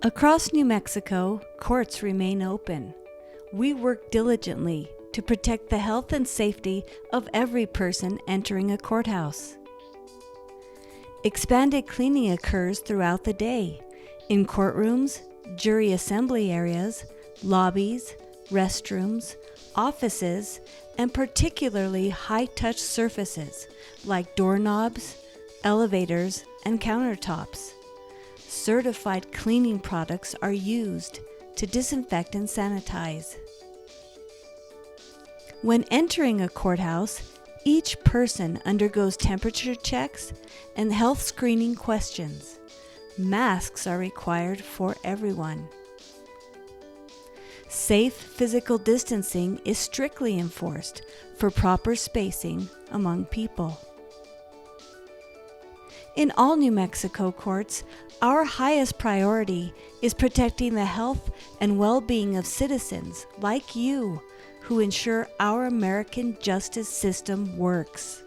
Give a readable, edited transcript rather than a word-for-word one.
Across New Mexico, courts remain open. We work diligently to protect the health and safety of every person entering a courthouse. Expanded cleaning occurs throughout the day in courtrooms, jury assembly areas, lobbies, restrooms, offices, and particularly high-touch surfaces like doorknobs, elevators, and countertops. Certified cleaning products are used to disinfect and sanitize. When entering a courthouse, each person undergoes temperature checks and health screening questions. Masks are required for everyone. Safe physical distancing is strictly enforced for proper spacing among people. In all New Mexico courts, our highest priority is protecting the health and well-being of citizens like you who ensure our American justice system works.